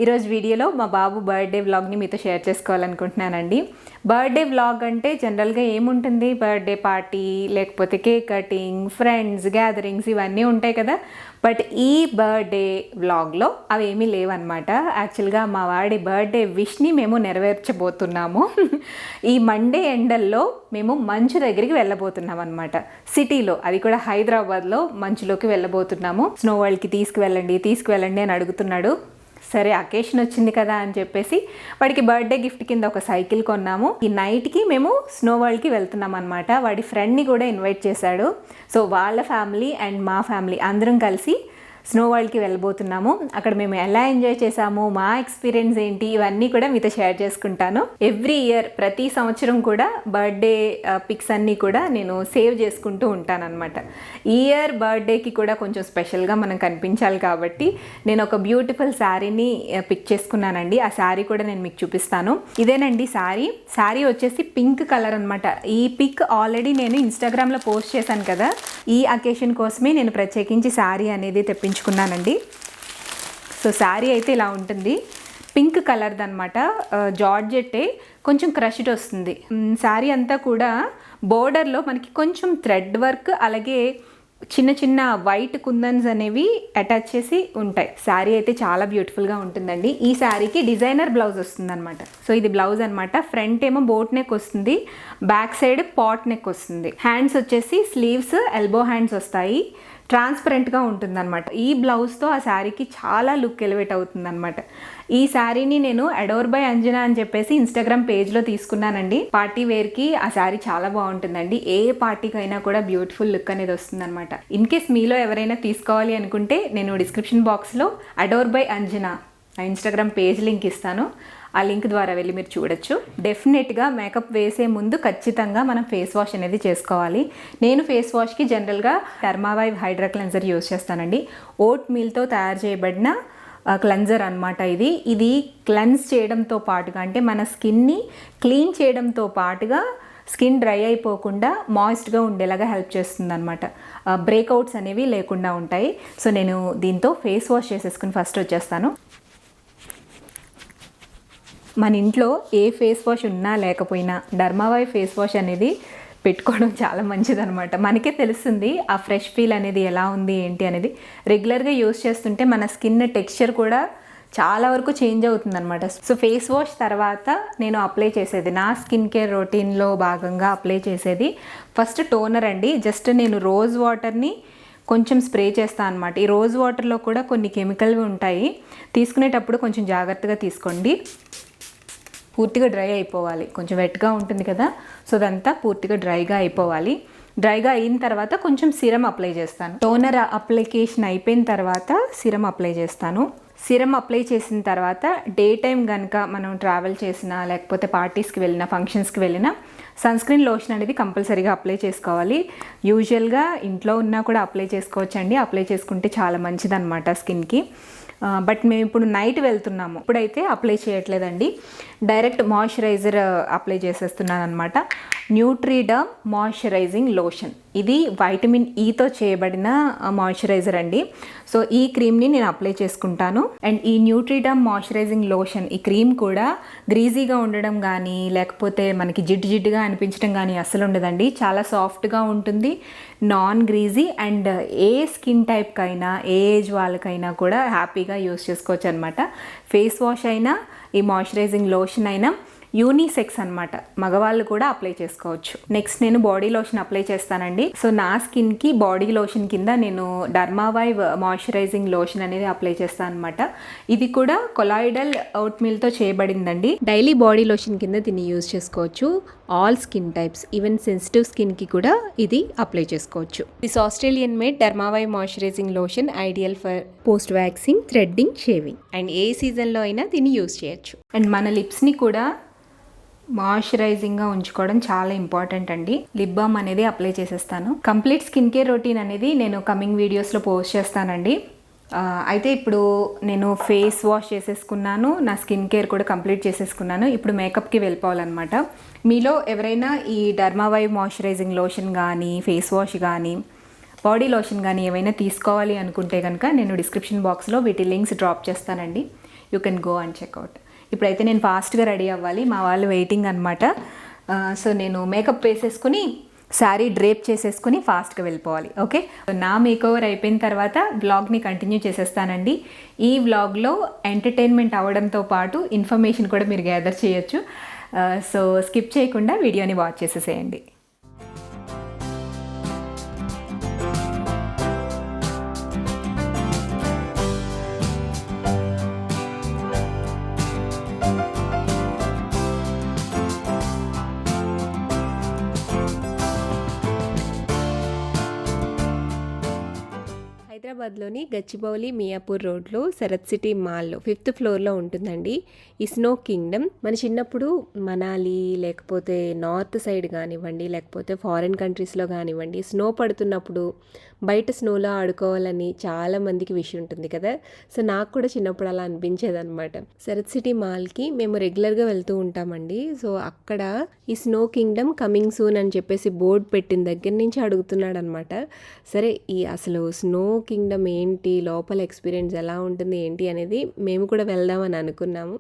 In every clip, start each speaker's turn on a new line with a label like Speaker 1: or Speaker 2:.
Speaker 1: ఈరోజు వీడియోలో మా బాబు బర్త్డే వ్లాగ్ని మీతో షేర్ చేసుకోవాలనుకుంటున్నానండి. బర్త్డే వ్లాగ్ అంటే జనరల్గా ఏముంటుంది, బర్త్డే పార్టీ లేకపోతే కేక్ కటింగ్, ఫ్రెండ్స్ గ్యాదరింగ్స్ ఇవన్నీ ఉంటాయి కదా. బట్ ఈ బర్త్డే వ్లాగ్లో అవి ఏమీ లేవన్నమాట. యాక్చువల్గా మా వాడి బర్త్డే విష్ని మేము నెరవేర్చబోతున్నాము. ఈ మండే ఎండల్లో మేము మంచు దగ్గరికి వెళ్ళబోతున్నాం అనమాట. సిటీలో, అది కూడా హైదరాబాద్లో మంచులోకి వెళ్ళబోతున్నాము. స్నో వరల్డ్కి తీసుకువెళ్ళండి అని అడుగుతున్నాడు. సరే అకేషన్ వచ్చింది కదా అని చెప్పేసి వాడికి బర్త్డే గిఫ్ట్ కింద ఒక సైకిల్ కొన్నాము. ఈ నైట్కి మేము స్నో వరల్డ్కి వెళ్తున్నాం అనమాట. వాడి ఫ్రెండ్ని కూడా ఇన్వైట్ చేశాడు. సో వాళ్ళ ఫ్యామిలీ అండ్ మా ఫ్యామిలీ అందరం కలిసి స్నో వరల్డ్కి వెళ్ళబోతున్నాము. అక్కడ మేము ఎలా ఎంజాయ్ చేసాము, మా ఎక్స్పీరియన్స్ ఏంటి, ఇవన్నీ కూడా మీతో షేర్ చేసుకుంటాను. ఎవ్రీ ఇయర్ ప్రతి సంవత్సరం కూడా బర్త్డే పిక్స్ అన్నీ కూడా నేను సేవ్ చేసుకుంటూ ఉంటానన్నమాట. ఈ ఇయర్ బర్త్డేకి కూడా కొంచెం స్పెషల్గా మనం కనిపించాలి కాబట్టి నేను ఒక బ్యూటిఫుల్ శారీని పిక్ చేసుకున్నానండి. ఆ శారీ కూడా నేను మీకు చూపిస్తాను. ఇదేనండి శారీ వచ్చేసి పింక్ కలర్ అనమాట. ఈ పిక్ ఆల్రెడీ నేను ఇన్స్టాగ్రామ్లో పోస్ట్ చేశాను కదా. ఈ అకేషన్ కోసమే నేను ప్రత్యేకించి శారీ అనేది తెప్పించుకున్నానండి. సో శారీ అయితే ఇలా ఉంటుంది, పింక్ కలర్ది అనమాట. జార్జెట్టే, కొంచెం క్రష్డ్ వస్తుంది. శారీ అంతా కూడా బోర్డర్లో మనకి కొంచెం థ్రెడ్ వర్క్, అలాగే చిన్న చిన్న వైట్ కుందన్స్ అనేవి అటాచ్ చేసి ఉంటాయి. శారీ అయితే చాలా బ్యూటిఫుల్గా ఉంటుందండి. ఈ శారీకి డిజైనర్ బ్లౌజ్ వస్తుంది అనమాట. సో ఇది బ్లౌజ్ అనమాట. ఫ్రంట్ ఏమో బోట్ నెక్ వస్తుంది, బ్యాక్ సైడ్ పాట్ నెక్ వస్తుంది. హ్యాండ్స్ వచ్చేసి స్లీవ్స్ ఎల్బో హ్యాండ్స్ వస్తాయి. ట్రాన్స్పరెంట్గా ఉంటుందన్నమాట. ఈ బ్లౌజ్తో ఆ శారీకి చాలా లుక్ ఎలివేట్ అవుతుందన్నమాట. ఈ శారీని నేను అడోర్ బై అంజనా అని చెప్పేసి ఇన్స్టాగ్రామ్ పేజ్లో తీసుకున్నానండి. పార్టీ వేర్కి ఆ శారీ చాలా బాగుంటుందండి. ఏ పార్టీకి అయినా కూడా బ్యూటిఫుల్ లుక్ అనేది వస్తుందన్నమాట. ఇన్ కేస్ మీలో ఎవరైనా తీసుకోవాలి అనుకుంటే నేను డిస్క్రిప్షన్ బాక్స్లో అడోర్ బై అంజనా ఆ ఇన్స్టాగ్రామ్ పేజ్ లింక్ ఇస్తాను. ఆ లింక్ ద్వారా వెళ్ళి మీరు చూడొచ్చు. డెఫినెట్గా మేకప్ వేసే ముందు ఖచ్చితంగా మనం ఫేస్ వాష్ అనేది చేసుకోవాలి. నేను ఫేస్ వాష్కి జనరల్గా డర్మావైవ్ హైడ్రా క్లెన్జర్ యూజ్ చేస్తానండి. ఓట్ మీల్తో తయారు చేయబడిన క్లెన్జర్ అనమాట. ఇది క్లెన్స్ చేయడంతో పాటుగా, అంటే మన స్కిన్ని క్లీన్ చేయడంతో పాటుగా స్కిన్ డ్రై అయిపోకుండా మాయిస్ట్గా ఉండేలాగా హెల్ప్ చేస్తుంది అనమాట. బ్రేక్అవుట్స్ అనేవి లేకుండా ఉంటాయి. సో నేను దీంతో ఫేస్ వాష్ చేసేసుకుని ఫస్ట్ వచ్చేస్తాను. మన ఇంట్లో ఏ ఫేస్ వాష్ ఉన్నా లేకపోయినా డర్మావైవ్ ఫేస్ వాష్ అనేది పెట్టుకోవడం చాలా మంచిదనమాట. మనకే తెలుస్తుంది ఆ ఫ్రెష్ ఫీల్ అనేది ఎలా ఉంది ఏంటి అనేది. రెగ్యులర్గా యూస్ చేస్తుంటే మన స్కిన్ టెక్స్చర్ కూడా చాలా వరకు చేంజ్ అవుతుందన్నమాట. సో ఫేస్ వాష్ తర్వాత నేను అప్లై చేసేది, నా స్కిన్ కేర్ రొటీన్లో భాగంగా అప్లై చేసేది ఫస్ట్ టోనర్ అండి. జస్ట్ నేను రోజ్ వాటర్ని కొంచెం స్ప్రే చేస్తాను అనమాట. ఈ రోజ్ వాటర్లో కూడా కొన్ని కెమికల్వి ఉంటాయి. తీసుకునేటప్పుడు కొంచెం జాగ్రత్తగా తీసుకోండి. పూర్తిగా డ్రై అయిపోవాలి. కొంచెం వెట్గా ఉంటుంది కదా, సో అదంతా పూర్తిగా డ్రైగా అయిపోవాలి. డ్రైగా అయిన తర్వాత కొంచెం సిరం అప్లై చేస్తాను. టోనర్ అప్లికేషన్ అయిపోయిన తర్వాత సిరం అప్లై చేస్తాను. సిరం అప్లై చేసిన తర్వాత డే టైం కనుక మనం ట్రావెల్ చేసినా లేకపోతే పార్టీస్కి వెళ్ళినా ఫంక్షన్స్కి వెళ్ళినా సన్ స్క్రీన్ లోషన్ అనేది కంపల్సరీగా అప్లై చేసుకోవాలి. యూజువల్గా ఇంట్లో ఉన్నా కూడా అప్లై చేసుకోవచ్చండి. అప్లై చేసుకుంటే చాలా మంచిదన్నమాట స్కిన్కి. బట్ మేము ఇప్పుడు నైట్ వెళ్తున్నాము, ఇప్పుడైతే అప్లై చేయట్లేదండి. డైరెక్ట్ మాయిశ్చరైజర్ అప్లై చేసేస్తున్నాను అనమాట. న్యూట్రిడర్మ్ మాయిశ్చరైజింగ్ లోషన్. ఇది వైటమిన్ ఈతో చేయబడిన మాయిశ్చరైజర్ అండి. సో ఈ క్రీమ్ని నేను అప్లై చేసుకుంటాను. అండ్ ఈ న్యూట్రిడర్మ్ మాయిశ్చరైజింగ్ లోషన్, ఈ క్రీమ్ కూడా గ్రీజీగా ఉండడం కానీ లేకపోతే మనకి జిడ్డుగా అనిపించడం కానీ అస్సలు ఉండదండి. చాలా సాఫ్ట్గా ఉంటుంది, నాన్ గ్రీజీ. అండ్ ఏ స్కిన్ టైప్కైనా ఏ ఏజ్ వాళ్ళకైనా కూడా హ్యాపీగా యూస్ చేసుకోవచ్చు అనమాట. ఫేస్ వాష్ అయినా ఈ మాయిశ్చరైజింగ్ లోషన్ అయినా యూనిసెక్స్ అనమాట, మగవాళ్ళు కూడా అప్లై చేసుకోవచ్చు. నెక్స్ట్ నేను బాడీ లోషన్ అప్లై చేస్తానండి. సో నా స్కిన్కి బాడీ లోషన్ కింద నేను డర్మావైవ్ మాయిశ్చరైజింగ్ లోషన్ అనేది అప్లై చేస్తాను అనమాట. ఇది కూడా కొలాయిడల్ ఓట్ మీల్తో చేయబడిందండి. డైలీ బాడీ లోషన్ కింద దీన్ని యూజ్ చేసుకోవచ్చు. All skin types, even sensitive స్కిన్కి కూడా ఇది అప్లై చేసుకోవచ్చు. This Australian made Dermaveen moisturising lotion ideal for post waxing, threading, shaving and ఏ సీజన్లో అయినా దీన్ని యూస్ చేయొచ్చు. అండ్ మన లిప్స్ని కూడా మాయిశ్చరైజింగ్గా ఉంచుకోవడం చాలా ఇంపార్టెంట్ అండి. లిప్ బామ్ అనేది అప్లై చేసేస్తాను. కంప్లీట్ స్కిన్ కేర్ రొటీన్ అనేది నేను కమింగ్ వీడియోస్లో పోస్ట్ చేస్తానండి. అయితే ఇప్పుడు నేను ఫేస్ వాష్ చేసేసుకున్నాను, నా స్కిన్ కేర్ కూడా కంప్లీట్ చేసేసుకున్నాను. ఇప్పుడు మేకప్కి వెళ్ళిపోవాలన్నమాట. మీలో ఎవరైనా ఈ డర్మావై మాయిశ్చరైజింగ్ లోషన్ కానీ, ఫేస్ వాష్ కానీ, బాడీ లోషన్ కానీ ఏమైనా తీసుకోవాలి అనుకుంటే కనుక నేను డిస్క్రిప్షన్ బాక్స్లో వీటి లింక్స్ డ్రాప్ చేస్తానండి. You can go and checkout. ఇప్పుడైతే నేను ఫాస్ట్గా రెడీ అవ్వాలి, మా వాళ్ళు వెయిటింగ్ అనమాట. సో నేను మేకప్ వేసేసుకుని శారీ డ్రేప్ చేసేసుకుని ఫాస్ట్గా వెళ్ళిపోవాలి. ఓకే, నా మేకోవర్ అయిపోయిన తర్వాత వ్లాగ్ని కంటిన్యూ చేసేస్తానండి. ఈ వ్లాగ్లో ఎంటర్టైన్మెంట్ అవ్వడంతో పాటు ఇన్ఫర్మేషన్ కూడా మీరు గ్యాదర్ చేయొచ్చు. సో స్కిప్ చేయకుండా వీడియోని వాచ్ చేసేసేయండి. హైదరాబాద్లోని గచ్చిబౌలి మియాపూర్ రోడ్లో శరత్ సిటీ మాల్లో 5th ఫ్లోర్లో ఉంటుందండి ఈ స్నో కింగ్డమ్. మన చిన్నప్పుడు మనాలి లేకపోతే నార్త్ సైడ్ కానివ్వండి, లేకపోతే ఫారిన్ కంట్రీస్లో కానివ్వండి, స్నో పడుతున్నప్పుడు బయట స్నోలో ఆడుకోవాలని చాలా మందికి విష్ ఉంటుంది కదా. సో నాకు కూడా చిన్నప్పుడు అలా అనిపించేది అనమాట. శరత్ సిటీ మాల్కి మేము రెగ్యులర్గా వెళ్తూ ఉంటామండి. సో అక్కడ ఈ స్నో కింగ్డమ్ కమింగ్ సూన్ అని చెప్పేసి బోర్డు పెట్టిన దగ్గర నుంచి అడుగుతున్నాడు అనమాట. సరే, ఈ అసలు స్నో కింగ్డమ్ ఏంటి, లోపల ఎక్స్పీరియన్స్ ఎలా ఉంటుంది ఏంటి అనేది మేము కూడా వెళ్దామని అనుకున్నాము.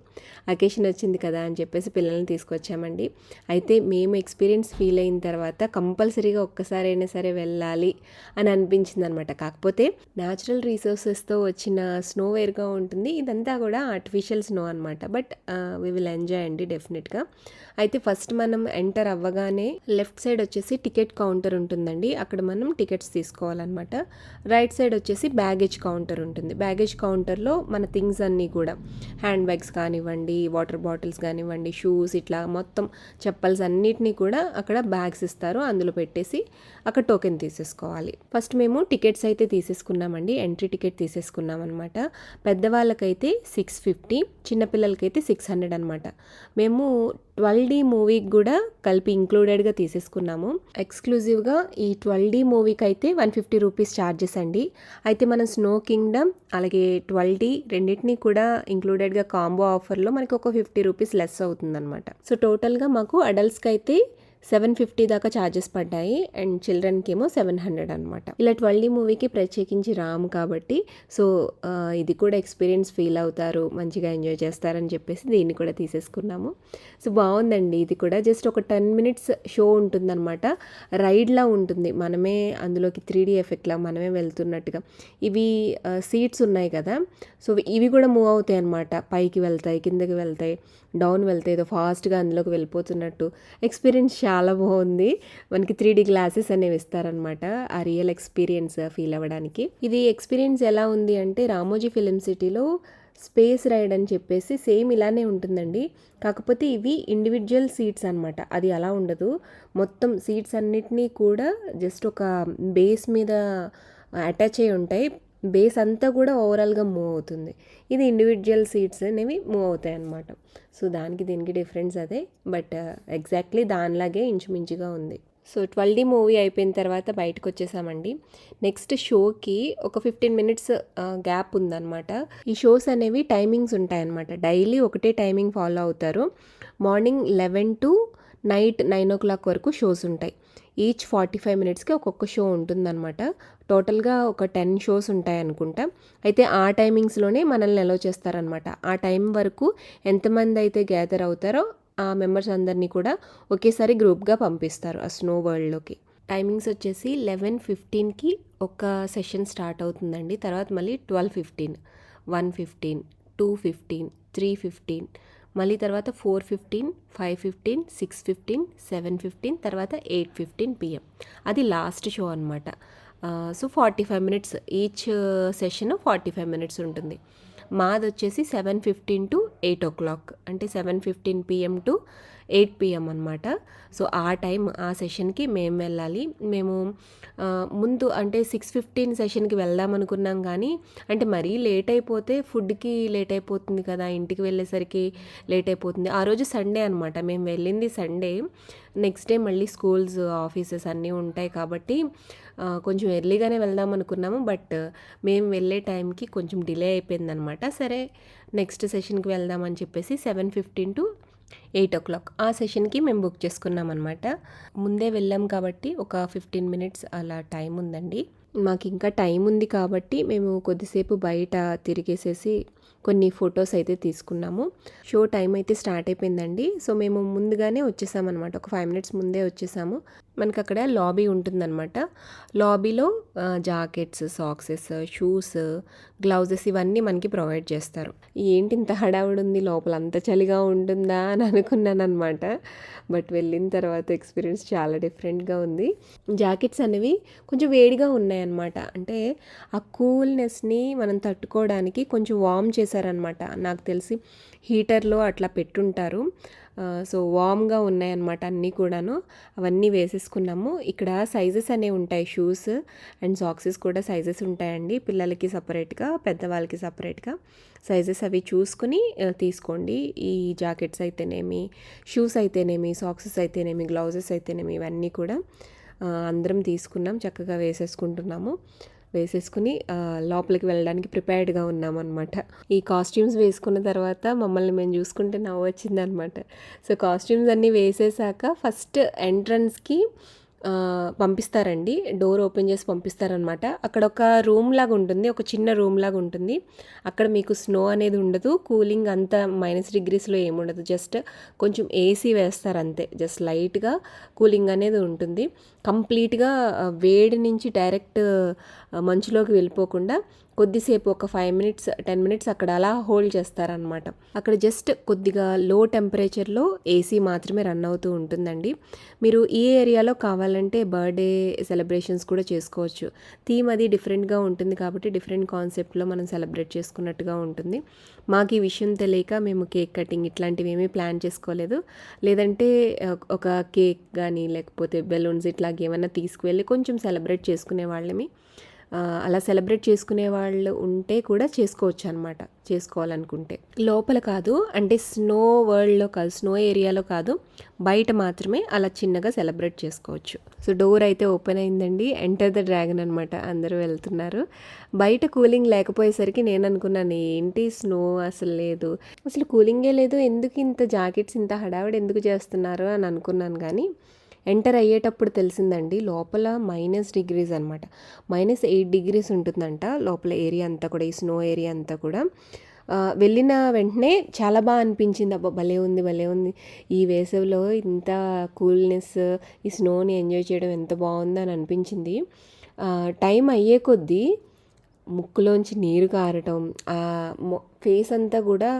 Speaker 1: అకేషన్ వచ్చింది కదా అని చెప్పేసి పిల్లల్ని తీసుకొచ్చామండి. అయితే మేము ఎక్స్పీరియన్స్ ఫీల్ అయిన తర్వాత కంపల్సరీగా ఒక్కసారైనా సరే వెళ్ళాలి అని అనిపించింది అనమాట. కాకపోతే న్యాచురల్ రీసోర్సెస్తో వచ్చిన స్నో వేర్గా ఉంటుంది, ఇదంతా కూడా ఆర్టిఫిషియల్ స్నో అనమాట. బట్ వి విల్ ఎంజాయ్ అండి డెఫినెట్గా. అయితే ఫస్ట్ మనం ఎంటర్ అవ్వగానే లెఫ్ట్ సైడ్ వచ్చేసి టికెట్ కౌంటర్ ఉంటుందండి. అక్కడ మనం టికెట్స్ తీసుకోవాలన్నమాట. రైట్ సైడ్ వచ్చేసి బ్యాగేజ్ కౌంటర్ ఉంటుంది. బ్యాగేజ్ కౌంటర్లో మన థింగ్స్ అన్నీ కూడా, హ్యాండ్ బ్యాగ్స్ కానివ్వండి, వాటర్ బాటిల్స్ కానివ్వండి, షూస్, ఇట్లా మొత్తం చెప్పల్స్ అన్నిటినీ కూడా అక్కడ బ్యాగ్స్ ఇస్తారు, అందులో పెట్టేసి అక్కడ టోకెన్ తీసేసుకోవాలి. ఫస్ట్ మేము టికెట్స్ అయితే తీసేసుకున్నామండి. ఎంట్రీ టికెట్ తీసేసుకున్నాం అనమాట. పెద్దవాళ్ళకైతే 650, చిన్నపిల్లలకైతే 600 అనమాట. మేము 12D మూవీకి కూడా కలిపి ఇంక్లూడెడ్గా తీసేసుకున్నాము. ఎక్స్క్లూజివ్గా ఈ 12D మూవీకి అయితే 150 రూపీస్ ఛార్జెస్ అండి. అయితే మనం స్నో కింగ్డమ్ అలాగే 12D రెండింటినీ కూడా ఇంక్లూడెడ్గా కాంబో ఆఫర్లో మనకి ఒక 50 రూపీస్ లెస్ అవుతుందన్నమాట. సో టోటల్గా మాకు అడల్ట్స్కి అయితే 750 దాకా ఛార్జెస్ పడ్డాయి అండ్ చిల్డ్రన్కి ఏమో 700 అనమాట. ఇలా 12D మూవీకి ప్రత్యేకించి రాము కాబట్టి సో ఇది కూడా ఎక్స్పీరియన్స్ ఫీల్ అవుతారు, మంచిగా ఎంజాయ్ చేస్తారని చెప్పేసి దీన్ని కూడా తీసేసుకున్నాము. సో బాగుందండి. ఇది కూడా జస్ట్ ఒక 10 మినిట్స్ షో ఉంటుందన్నమాట. రైడ్లా ఉంటుంది, మనమే అందులోకి 3D ఎఫెక్ట్లా మనమే వెళ్తున్నట్టుగా. ఇవి సీట్స్ ఉన్నాయి కదా, సో ఇవి కూడా మూవ్ అవుతాయి అనమాట. పైకి వెళ్తాయి, కిందకి వెళ్తాయి, డౌన్ వెళ్తాయి, ఏదో ఫాస్ట్గా అందులోకి వెళ్ళిపోతున్నట్టు. ఎక్స్పీరియన్స్ చాలా బాగుంది. మనకి 3D గ్లాసెస్ అనేవి ఇస్తారనమాట ఆ రియల్ ఎక్స్పీరియన్స్ ఫీల్ అవ్వడానికి. ఇది ఎక్స్పీరియన్స్ ఎలా ఉంది అంటే రామోజీ ఫిలిం సిటీలో స్పేస్ రైడ్ అని చెప్పేసి సేమ్ ఇలానే ఉంటుందండి. కాకపోతే ఇవి ఇండివిజువల్ సీట్స్ అనమాట. అది అలా ఉండదు. మొత్తం సీట్స్ అన్నిటినీ కూడా జస్ట్ ఒక బేస్ మీద అటాచ్ అయి ఉంటాయి. బేస్ అంతా కూడా ఓవరాల్గా మూవ్ అవుతుంది. ఇది ఇండివిజువల్ సీట్స్ అనేవి మూవ్ అవుతాయి అన్నమాట. సో దానికి దీనికి డిఫరెన్స్ అదే, బట్ ఎగ్జాక్ట్లీ దానిలాగే ఇంచుమించుగా ఉంది. సో 12D మూవీ అయిపోయిన తర్వాత బయటకు వచ్చేసామండి. నెక్స్ట్ షోకి ఒక 15 మినిట్స్ గ్యాప్ ఉందన్నమాట. ఈ షోస్ అనేవి టైమింగ్స్ ఉంటాయన్నమాట. డైలీ ఒకటే టైమింగ్ ఫాలో అవుతారు. మార్నింగ్ 11 to నైట్ 9 o'clock వరకు షోస్ ఉంటాయి. ఈచ్ 45 మినిట్స్కి ఒక్కొక్క షో ఉంటుందన్నమాట. టోటల్గా ఒక 10 షోస్ ఉంటాయి అనుకుంటా. అయితే ఆ టైమింగ్స్లోనే మనల్ని అలౌ చేస్తారనమాట. ఆ టైం వరకు ఎంతమంది అయితే గ్యాదర్ అవుతారో ఆ మెంబర్స్ అందరినీ కూడా ఒకేసారి గ్రూప్గా పంపిస్తారు ఆ స్నో వరల్డ్లోకి. టైమింగ్స్ వచ్చేసి 11:15కి ఒక సెషన్ స్టార్ట్ అవుతుందండి. తర్వాత మళ్ళీ 12:15, 1:15, 2:15, 3:15, మళ్ళీ తర్వాత 4:15, 5:15, 6:15, 7:15, తర్వాత 8:15 PM. అది లాస్ట్ షో అనమాట. So 45 minutes each session 45 minutes ఉంటుంది. మాది వచ్చేసి 7:15 to 8 o'clock, అంటే 7:15 PM to
Speaker 2: 8 PM అనమాట. సో ఆ సెషన్కి మేము వెళ్ళాలి. మేము ముందు అంటే 6:15 సెషన్కి వెళ్దాం అనుకున్నాం, కానీ అంటే మరీ లేట్ అయిపోతే ఫుడ్కి లేట్ అయిపోతుంది కదా, ఇంటికి వెళ్ళేసరికి లేట్ అయిపోతుంది. ఆ రోజు సండే అనమాట, మేము వెళ్ళింది సండే. నెక్స్ట్ డే మళ్ళీ స్కూల్స్ ఆఫీసెస్ అన్నీ ఉంటాయి కాబట్టి కొంచెం ఎర్లీగానే వెళ్దాం అనుకున్నాము. బట్ మేము వెళ్ళే టైంకి కొంచెం డిలే అయిపోయిందనమాట. సరే నెక్స్ట్ సెషన్కి వెళ్దామని చెప్పేసి 7:15 to 8 o'clock ఆ సెషన్కి మేము బుక్ చేసుకున్నాం అనమాట. ముందే వెళ్ళాం కాబట్టి ఒక 15 minutes అలా టైం ఉందండి. మాకు ఇంకా టైం ఉంది కాబట్టి మేము కొద్దిసేపు బయట తిరిగేసేసి కొన్ని ఫొటోస్ అయితే తీసుకున్నాము. షో టైం అయితే స్టార్ట్ అయిపోయిందండి. సో మేము ముందుగానే వచ్చేసామన్నమాట, ఒక 5 minutes ముందే వచ్చేసాము. మనకు అక్కడ లాబీ ఉంటుందన్నమాట. లాబీలో జాకెట్స్, సాక్సెస్, షూస్, గ్లౌజెస్ ఇవన్నీ మనకి ప్రొవైడ్ చేస్తారు. ఏంటి ఇంత హడావుడి ఉంది, లోపల అంత చలిగా ఉంటుందా అని అనుకున్నాను అనమాట. బట్ వెళ్ళిన తర్వాత ఎక్స్పీరియన్స్ చాలా డిఫరెంట్గా ఉంది. జాకెట్స్ అనేవి కొంచెం వేడిగా ఉన్నాయన్నమాట. అంటే ఆ కూల్నెస్ని మనం తట్టుకోవడానికి కొంచెం వార్మ్ చేశారనమాట. నాకు తెలిసి హీటర్లో అట్లా పెట్టుంటారు. సో వామ్గా ఉన్నాయన్నమాట అన్నీ కూడాను. అవన్నీ వేసేసుకున్నాము. ఇక్కడ సైజెస్ అనేవి ఉంటాయి, షూస్ అండ్ సాక్సెస్ కూడా సైజెస్ ఉంటాయండి. పిల్లలకి సపరేట్గా, పెద్దవాళ్ళకి సపరేట్గా సైజెస్ అవి చూసుకుని తీసుకోండి. ఈ జాకెట్స్ అయితేనేమి, షూస్ అయితేనేమి, సాక్సెస్ అయితేనేమి, గ్లౌజెస్ అయితేనేమి, ఇవన్నీ కూడా అందరం తీసుకున్నాం. చక్కగా వేసేసుకుని లోపలికి వెళ్ళడానికి ప్రిపేర్డ్గా ఉన్నామన్నమాట. ఈ కాస్ట్యూమ్స్ వేసుకున్న తర్వాత మమ్మల్ని మేము చూసుకుంటే నవ్వు వచ్చిందనమాట. సో కాస్ట్యూమ్స్ అన్నీ వేసేసాక ఫస్ట్ ఎంట్రన్స్కి పంపిస్తారండి, డోర్ ఓపెన్ చేసి పంపిస్తారనమాట. అక్కడ ఒక రూమ్ లాగా ఉంటుంది, ఒక చిన్న రూమ్ లాగా ఉంటుంది. అక్కడ మీకు స్నో అనేది ఉండదు, కూలింగ్ అంత -degreesలో ఏముండదు. జస్ట్ కొంచెం ఏసీ వేస్తారు అంతే, జస్ట్ లైట్గా కూలింగ్ అనేది ఉంటుంది. కంప్లీట్గా వేడి నుంచి డైరెక్ట్ మంచులోకి వెళ్ళిపోకుండా కొద్దిసేపు ఒక 5 minutes 10 minutes అక్కడ అలా హోల్డ్ చేస్తారనమాట. అక్కడ జస్ట్ కొద్దిగా లో టెంపరేచర్లో ఏసీ మాత్రమే రన్ అవుతూ ఉంటుందండి. మీరు ఈ ఏరియాలో కావాలంటే బర్త్డే సెలబ్రేషన్స్ కూడా చేసుకోవచ్చు. థీమ్ అది డిఫరెంట్గా ఉంటుంది కాబట్టి డిఫరెంట్ కాన్సెప్ట్లో మనం సెలబ్రేట్ చేసుకున్నట్టుగా ఉంటుంది. మాకు ఈ విషయం తెలియక మేము కేక్ కటింగ్ ఇట్లాంటివి ఏమీ ప్లాన్ చేసుకోలేదు. లేదంటే ఒక కేక్ కానీ లేకపోతే బెలూన్స్ ఇట్లాగ ఏమైనా తీసుకువెళ్ళి కొంచెం సెలబ్రేట్ చేసుకునే వాళ్ళమి. అలా సెలబ్రేట్ చేసుకునే వాళ్ళు ఉంటే కూడా చేసుకోవచ్చు అనమాట, చేసుకోవాలనుకుంటే. లోపల కాదు, అంటే స్నో వరల్డ్లో కాదు, స్నో ఏరియాలో కాదు, బయట మాత్రమే అలా చిన్నగా సెలబ్రేట్ చేసుకోవచ్చు. సో డోర్ అయితే ఓపెన్ అయిందండి. ఎంటర్ ద డ్రాగన్ అనమాట, అందరూ వెళ్తున్నారు. బయట కూలింగ్ లేకపోయేసరికి నేను అనుకున్నాను, ఏంటి స్నో అసలు లేదు, అసలు కూలింగే లేదు, ఎందుకు ఇంత జాకెట్స్ ఇంత హడావిడి ఎందుకు చేస్తున్నారు అని అనుకున్నాను. కానీ ఎంటర్ అయ్యేటప్పుడు తెలిసిందండి, లోపల -degrees అనమాట, -8 degrees ఉంటుందంట లోపల ఏరియా అంతా కూడా, ఈ స్నో ఏరియా అంతా కూడా. వెళ్ళిన వెంటనే చాలా బాగా అనిపించింది. అబ్బా భలే ఉంది, ఈ వేసవిలో ఇంత కూల్నెస్, ఈ స్నోని ఎంజాయ్ చేయడం ఎంత బాగుందో అని అనిపించింది. టైం అయ్యే కొద్దీ ముక్కులోంచి నీరు కారటం, ఫేస్ అంతా కూడా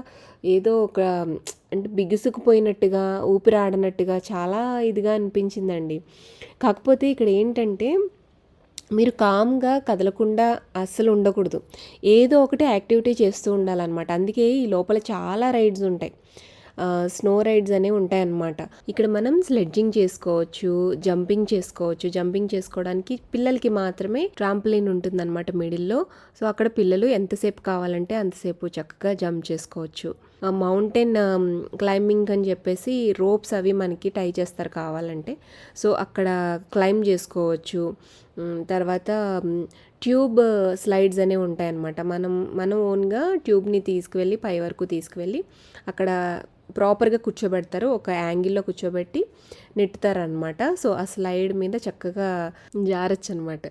Speaker 2: ఏదో ఒక అంటే బిగుసుకుపోయినట్టుగా, ఊపిరాడనట్టుగా చాలా ఇదిగా అనిపించిందండి. కాకపోతే ఇక్కడ ఏంటంటే మీరు కామ్గా కదలకుండా అస్సలు ఉండకూడదు, ఏదో ఒకటి యాక్టివిటీ చేస్తూ ఉండాలన్నమాట. అందుకే ఈ లోపల చాలా రైడ్స్ ఉంటాయి, స్నో రైడ్స్ అనేవి ఉంటాయన్నమాట. ఇక్కడ మనం స్లెడ్జింగ్ చేసుకోవచ్చు, జంపింగ్ చేసుకోవడానికి పిల్లలకి మాత్రమే ట్రాంప్లిన్ ఉంటుందన్నమాట మిడిల్లో. సో అక్కడ పిల్లలు ఎంతసేపు కావాలంటే అంతసేపు చక్కగా జంప్ చేసుకోవచ్చు. మౌంటైన్ క్లైంబింగ్ అని చెప్పేసి రోప్స్ అవి మనకి టై చేస్తారు కావాలంటే, సో అక్కడ క్లైంబ్ చేసుకోవచ్చు. తర్వాత ట్యూబ్ స్లైడ్స్ అనేవి ఉంటాయన్నమాట. మనం ఓన్గా ట్యూబ్ని తీసుకువెళ్ళి పై వరకు తీసుకువెళ్ళి అక్కడ ప్రాపర్గా కూర్చోబెడతారు, ఒక యాంగిల్లో కూర్చోబెట్టి నెట్టుతారనమాట. సో ఆ స్లైడ్ మీద చక్కగా జారచ్చు అనమాట.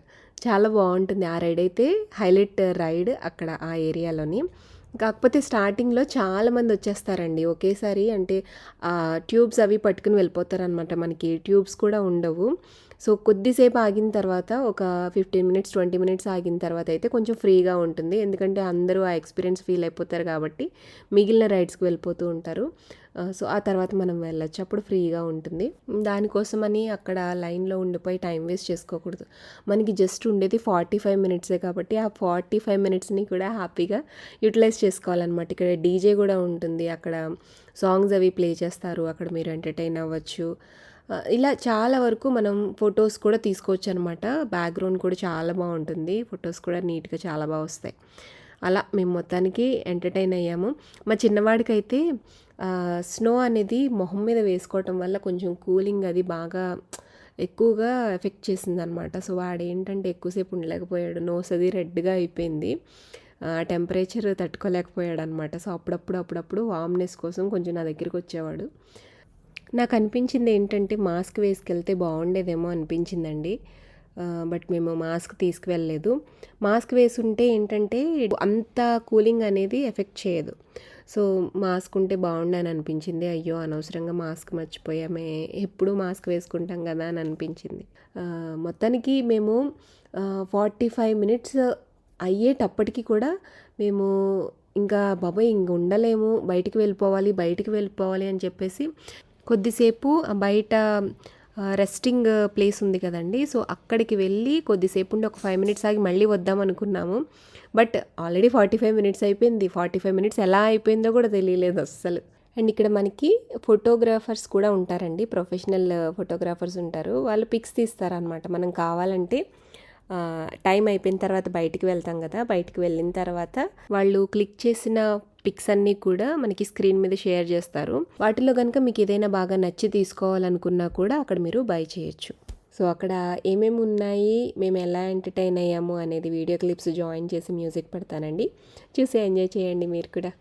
Speaker 2: చాలా బాగుంటుంది ఆ రైడ్ అయితే, హైలైట్ రైడ్ అక్కడ ఆ ఏరియాలోని. కాకపోతే స్టార్టింగ్లో చాలామంది వచ్చేస్తారండి ఒకేసారి, అంటే ట్యూబ్స్ అవి పట్టుకుని వెళ్ళిపోతారనమాట. మనకి ట్యూబ్స్ కూడా ఉండవు. సో కొద్దిసేపు ఆగిన తర్వాత, ఒక 15 minutes 20 minutes ఆగిన తర్వాత అయితే కొంచెం ఫ్రీగా ఉంటుంది. ఎందుకంటే అందరూ ఆ ఎక్స్పీరియన్స్ ఫీల్ అయిపోతారు కాబట్టి మిగిలిన రైడ్స్కి వెళ్ళిపోతూ ఉంటారు. సో ఆ తర్వాత మనం వెళ్ళొచ్చు, అప్పుడు ఫ్రీగా ఉంటుంది. దానికోసమని అక్కడ లైన్లో ఉండిపోయి టైం వేస్ట్ చేసుకోకూడదు. మనకి జస్ట్ ఉండేది 45 మినిట్సే కాబట్టి ఆ 45 మినిట్స్ని కూడా హ్యాపీగా యూటిలైజ్ చేసుకోవాలన్నమాట. ఇక్కడ డీజే కూడా ఉంటుంది, అక్కడ సాంగ్స్ అవి ప్లే చేస్తారు, అక్కడ మీరు ఎంటర్టైన్ అవ్వచ్చు. ఇలా చాలా వరకు మనం ఫొటోస్ కూడా తీసుకోవచ్చు అనమాట. బ్యాక్గ్రౌండ్ కూడా చాలా బాగుంటుంది, ఫొటోస్ కూడా నీట్గా చాలా బాగా వస్తాయి. అలా మేము మొత్తానికి ఎంటర్టైన్ అయ్యాము. మా చిన్నవాడికైతే స్నో అనేది మొహం మీద వేసుకోవటం వల్ల కొంచెం కూలింగ్ అది బాగా ఎక్కువగా ఎఫెక్ట్ చేసిందనమాట. సో వాడు ఏంటంటే ఎక్కువసేపు ఉండలేకపోయాడు, నోస్ అది రెడ్గా అయిపోయింది, టెంపరేచర్ తట్టుకోలేకపోయాడు అనమాట. సో అప్పుడప్పుడు వామ్నెస్ కోసం కొంచెం నా దగ్గరికి వచ్చేవాడు. నాకు అనిపించింది ఏంటంటే మాస్క్ వేసుకెళ్తే బాగుండేదేమో అనిపించిందండి. బట్ మేము మాస్క్ తీసుకువెళ్ళలేదు. మాస్క్ వేసుంటే ఏంటంటే అంత కూలింగ్ అనేది ఎఫెక్ట్ చేయదు. సో మాస్క్ ఉంటే బాగుండని అనిపించింది. అయ్యో అనవసరంగా మాస్క్ మర్చిపోయామే, ఎప్పుడు మాస్క్ వేసుకుంటాం కదా అని అనిపించింది. మొత్తానికి మేము 45 మినిట్స్ అయ్యేటప్పటికి కూడా మేము ఇంకా బాబాయ్ ఇంక ఉండలేము, బయటికి వెళ్ళిపోవాలి అని చెప్పేసి కొద్దిసేపు బయట రెస్టింగ్ ప్లేస్ ఉంది కదండి, సో అక్కడికి వెళ్ళి కొద్దిసేపు ఉండి ఒక 5 మినిట్స్ ఆగి మళ్ళీ వద్దాం అనుకున్నాము. బట్ ఆల్రెడీ 45 మినిట్స్ అయిపోయింది. 45 మినిట్స్ ఎలా అయిపోయిందో కూడా తెలియలేదు అస్సలు. అండ్ ఇక్కడ మనకి ఫోటోగ్రాఫర్స్ కూడా ఉంటారండి, ప్రొఫెషనల్ ఫోటోగ్రాఫర్స్ ఉంటారు. వాళ్ళు పిక్స్ తీస్తారనమాట. మనం కావాలంటే టైం అయిపోయిన తర్వాత బయటికి వెళ్తాం కదా, బయటికి వెళ్ళిన తర్వాత వాళ్ళు క్లిక్ చేసిన పిక్స్ అన్నీ కూడా మనకి స్క్రీన్ మీద షేర్ చేస్తారు. వాటిలో కనుక మీకు ఏదైనా బాగా నచ్చి తీసుకోవాలనుకున్నా కూడా అక్కడ మీరు బై చేయొచ్చు. సో అక్కడ ఏమేమి ఉన్నాయి, మేము ఎలా ఎంటర్టైన్ అయ్యాము అనేది వీడియో క్లిప్స్ జాయిన్ చేసి మ్యూజిక్ పెడతానండి, చూసి ఎంజాయ్ చేయండి మీరు కూడా.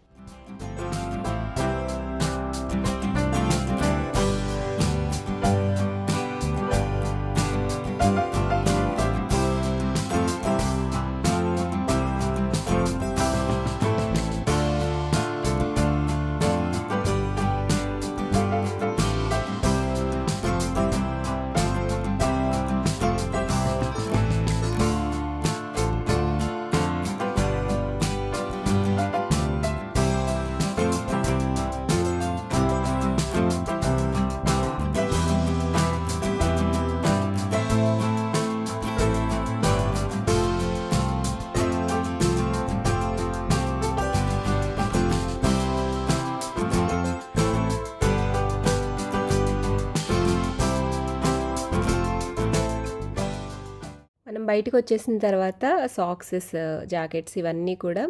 Speaker 2: మనం బయటకు వచ్చేసిన తర్వాత సాక్సెస్, జాకెట్స్ ఇవన్నీ కూడా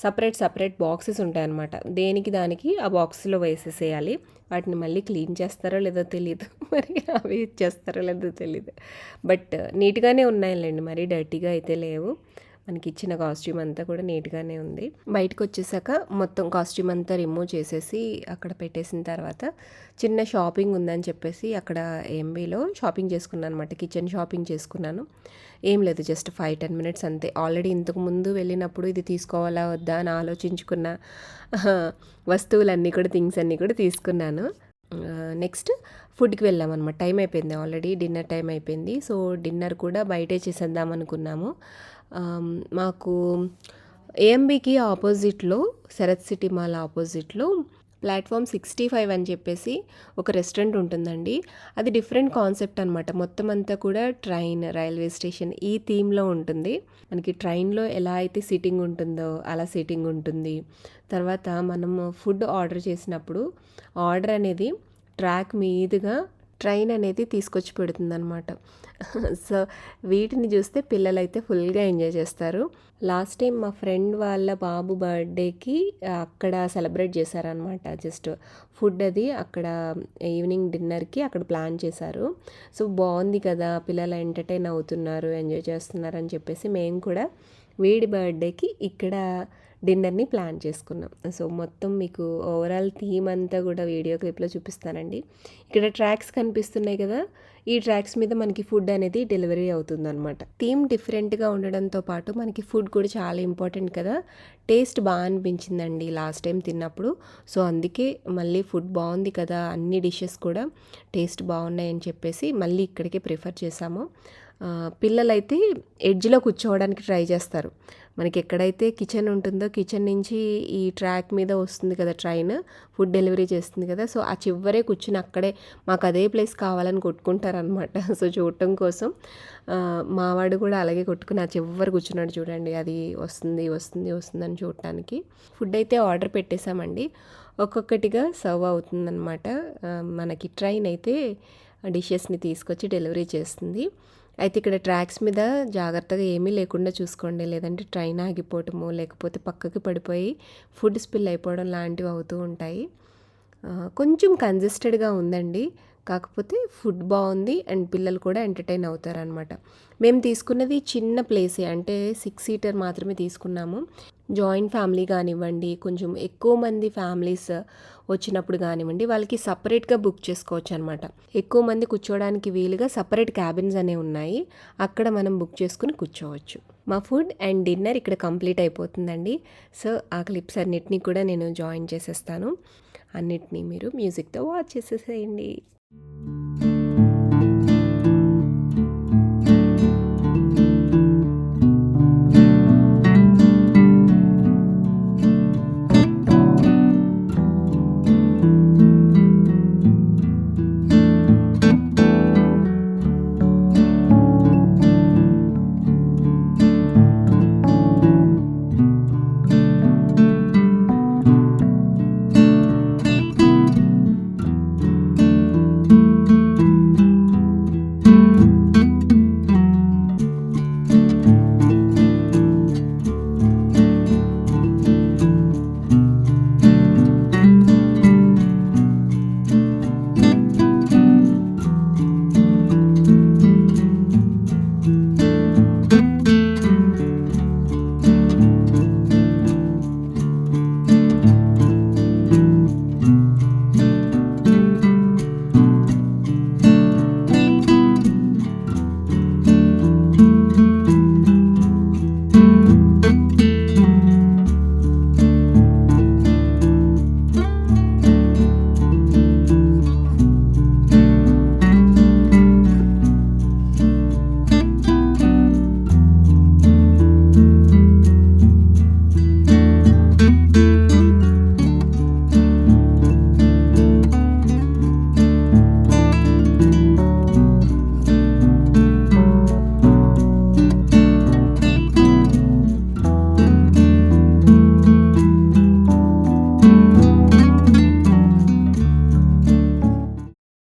Speaker 2: సపరేట్ బాక్సెస్ ఉంటాయన్నమాట. దేనికి దానికి ఆ బాక్స్లో వేసేసేయాలి. వాటిని మళ్ళీ క్లీన్ చేస్తారో లేదో తెలియదు, మరి అవి చేస్తారో లేదో తెలియదు. బట్ నీట్గానే ఉన్నాయిలేండి, మరీ డర్టీగా అయితే లేవు. మనకి ఇచ్చిన కాస్ట్యూమ్ అంతా కూడా నీట్గానే ఉంది. బయటకు వచ్చేసాక మొత్తం కాస్ట్యూమ్ అంతా రిమూవ్ చేసేసి అక్కడ పెట్టేసిన తర్వాత చిన్న షాపింగ్ ఉందని చెప్పేసి అక్కడ ఏఎంబీలో షాపింగ్ చేసుకున్నాను అనమాట. కిచెన్ షాపింగ్ చేసుకున్నాను. ఏం లేదు, జస్ట్ 5-10 మినిట్స్ అంతే. ఆల్రెడీ ఇంతకు ముందు వెళ్ళినప్పుడు ఇది తీసుకోవాలా వద్దా అని ఆలోచించుకున్న వస్తువులన్నీ కూడా, థింగ్స్ అన్నీ కూడా తీసుకున్నాను. నెక్స్ట్ ఫుడ్కి వెళ్ళామన్నమాట. టైం అయిపోయింది, ఆల్రెడీ డిన్నర్ టైం అయిపోయింది. సో డిన్నర్ కూడా బయటే చేసేద్దాం అనుకున్నాము. మాకు ఏఎంబీకి ఆపోజిట్లో, శరత్ సిటీ మాల్ ఆపోజిట్లో ప్లాట్ఫామ్ 65 అని చెప్పేసి ఒక రెస్టారెంట్ ఉంటుందండి. అది డిఫరెంట్ కాన్సెప్ట్ అనమాట. మొత్తం అంతా కూడా రైల్వే స్టేషన్ ఈ థీమ్లో ఉంటుంది. మనకి ట్రైన్లో ఎలా అయితే సిట్టింగ్ ఉంటుందో అలా సిట్టింగ్ ఉంటుంది. తర్వాత మనము ఫుడ్ ఆర్డర్ చేసినప్పుడు ఆర్డర్ అనేది ట్రాక్ మీదుగా ట్రైన్ అనేది తీసుకొచ్చి పెడుతుందన్నమాట. సో వీటిని చూస్తే పిల్లలైతే ఫుల్గా ఎంజాయ్ చేస్తారు. లాస్ట్ టైం మా ఫ్రెండ్ వాళ్ళ బాబు బర్త్డేకి అక్కడ సెలబ్రేట్ చేశారనమాట. జస్ట్ ఫుడ్ అది అక్కడ ఈవినింగ్ డిన్నర్కి అక్కడ ప్లాన్ చేశారు. సో బాగుంది కదా, పిల్లలు ఎంటర్టైన్ అవుతున్నారు, ఎంజాయ్ చేస్తున్నారు అని చెప్పేసి మేము కూడా వీడి బర్త్డేకి ఇక్కడ డిన్నర్ని ప్లాన్ చేసుకున్నాం. సో మొత్తం మీకు ఓవరాల్ థీమ్ అంతా కూడా వీడియో క్లిప్లో చూపిస్తానండి. ఇక్కడ ట్రాక్స్ కనిపిస్తున్నాయి కదా, ఈ ట్రాక్స్ మీద మనకి ఫుడ్ అనేది డెలివరీ అవుతుందన్నమాట. థీమ్ డిఫరెంట్గా ఉండడంతో పాటు మనకి ఫుడ్ కూడా చాలా ఇంపార్టెంట్ కదా. టేస్ట్ బాగా అనిపించిందండి లాస్ట్ టైం తిన్నప్పుడు. సో అందుకే మళ్ళీ ఫుడ్ బాగుంది కదా, అన్ని డిషెస్ కూడా టేస్ట్ బాగున్నాయని చెప్పేసి మళ్ళీ ఇక్కడికే ప్రిఫర్ చేసాము. పిల్లలైతే ఎడ్జ్లో కూర్చోవడానికి ట్రై చేస్తారు. మనకి ఎక్కడైతే కిచెన్ ఉంటుందో కిచెన్ నుంచి ఈ ట్రాక్ మీద వస్తుంది కదా ట్రైన్, ఫుడ్ డెలివరీ చేస్తుంది కదా. సో ఆ చివరే కూర్చుని అక్కడే మాకు అదే ప్లేస్ కావాలని కొట్టుకుంటారనమాట. సో చూడటం కోసం మావాడు కూడా అలాగే కొట్టుకుని ఆ చివరి కూర్చున్నాడు చూడండి. అది వస్తుంది వస్తుంది వస్తుందని చూడటానికి. ఫుడ్ అయితే ఆర్డర్ పెట్టేశామండి. ఒక్కొక్కటిగా సర్వ్ అవుతుందన్నమాట. మనకి ట్రైన్ అయితే డిషెస్ని తీసుకొచ్చి డెలివరీ చేస్తుంది. అయితే ఇక్కడ ట్రాక్స్ మీద జాగ్రత్తగా ఏమీ లేకుండా చూసుకోండి, లేదంటే ట్రైన్ ఆగిపోవటము లేకపోతే పక్కకి పడిపోయి ఫుడ్ స్పిల్ అయిపోవడం లాంటివి అవుతూ ఉంటాయి. కొంచెం కంజెస్టెడ్గా ఉందండి, కాకపోతే ఫుడ్ బాగుంది అండ్ పిల్లలు కూడా ఎంటర్టైన్ అవుతారనమాట. మేము తీసుకున్నది చిన్న ప్లేసే, అంటే 6 సీటర్ మాత్రమే తీసుకున్నాము. జాయింట్ ఫ్యామిలీ కానివ్వండి, కొంచెం ఎక్కువ మంది ఫ్యామిలీస్ వచ్చినప్పుడు కానివ్వండి, వాళ్ళకి సపరేట్గా బుక్ చేసుకోవచ్చు అనమాట. ఎక్కువ మంది కూర్చోవడానికి వీలుగా సపరేట్ క్యాబిన్స్ అనేవి ఉన్నాయి, అక్కడ మనం బుక్ చేసుకుని కూర్చోవచ్చు. మా ఫుడ్ అండ్ డిన్నర్ ఇక్కడ కంప్లీట్ అయిపోతుందండి. సో ఆ క్లిప్స్ అన్నిటినీ కూడా నేను జాయిన్ చేసేస్తాను. అన్నిటినీ మీరు మ్యూజిక్తో వాచ్ చేసేసేయండి.